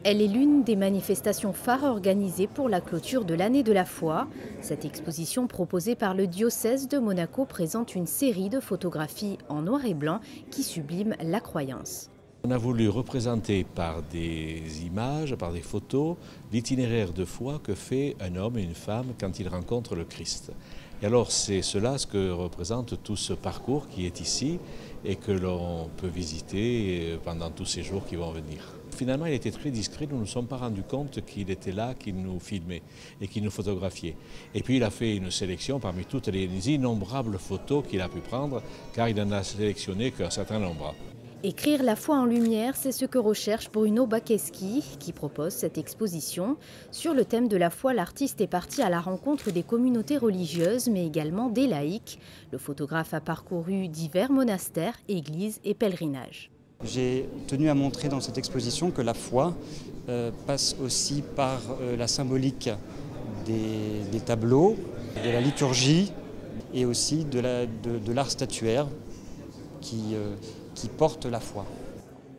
Elle est l'une des manifestations phares organisées pour la clôture de l'année de la foi. Cette exposition proposée par le diocèse de Monaco présente une série de photographies en noir et blanc qui subliment la croyance. On a voulu représenter par des images, par des photos, l'itinéraire de foi que fait un homme et une femme quand ils rencontrent le Christ. Et alors c'est cela ce que représente tout ce parcours qui est ici et que l'on peut visiter pendant tous ces jours qui vont venir. Finalement, il était très discret, nous ne nous sommes pas rendus compte qu'il était là, qu'il nous filmait et qu'il nous photographiait. Et puis il a fait une sélection parmi toutes les innombrables photos qu'il a pu prendre, car il n'en a sélectionné qu'un certain nombre. Écrire la foi en lumière, c'est ce que recherche Bruno Bacheschi, qui propose cette exposition. Sur le thème de la foi, l'artiste est parti à la rencontre des communautés religieuses, mais également des laïcs. Le photographe a parcouru divers monastères, églises et pèlerinages. J'ai tenu à montrer dans cette exposition que la foi passe aussi par la symbolique des tableaux, de la liturgie et aussi de l'art statuaire qui porte la foi.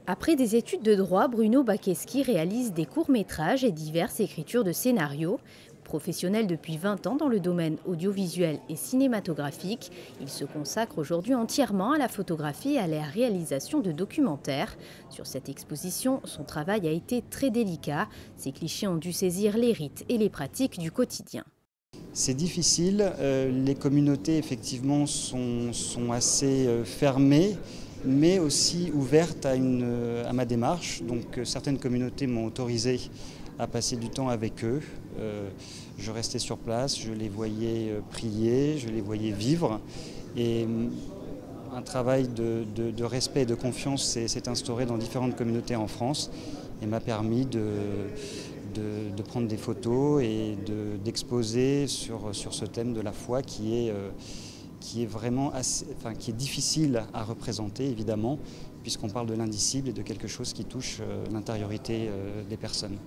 Après des études de droit, Bruno Bacheschi réalise des courts-métrages et diverses écritures de scénarios. Professionnel depuis 20 ans dans le domaine audiovisuel et cinématographique, il se consacre aujourd'hui entièrement à la photographie et à la réalisation de documentaires. Sur cette exposition, son travail a été très délicat. Ces clichés ont dû saisir les rites et les pratiques du quotidien. C'est difficile, les communautés effectivement sont assez fermées, mais aussi ouvertes à ma démarche. Donc certaines communautés m'ont autorisé à passer du temps avec eux. Je restais sur place, je les voyais prier, je les voyais vivre. Et un travail de respect et de confiance s'est instauré dans différentes communautés en France et m'a permis de prendre des photos et d'exposer sur ce thème de la foi qui est vraiment qui est difficile à représenter évidemment, puisqu'on parle de l'indicible et de quelque chose qui touche l'intériorité des personnes.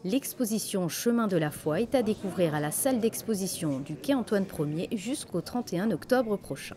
L'exposition Chemin de la foi est à découvrir à la salle d'exposition du quai Antoine Ier jusqu'au 31 octobre prochain.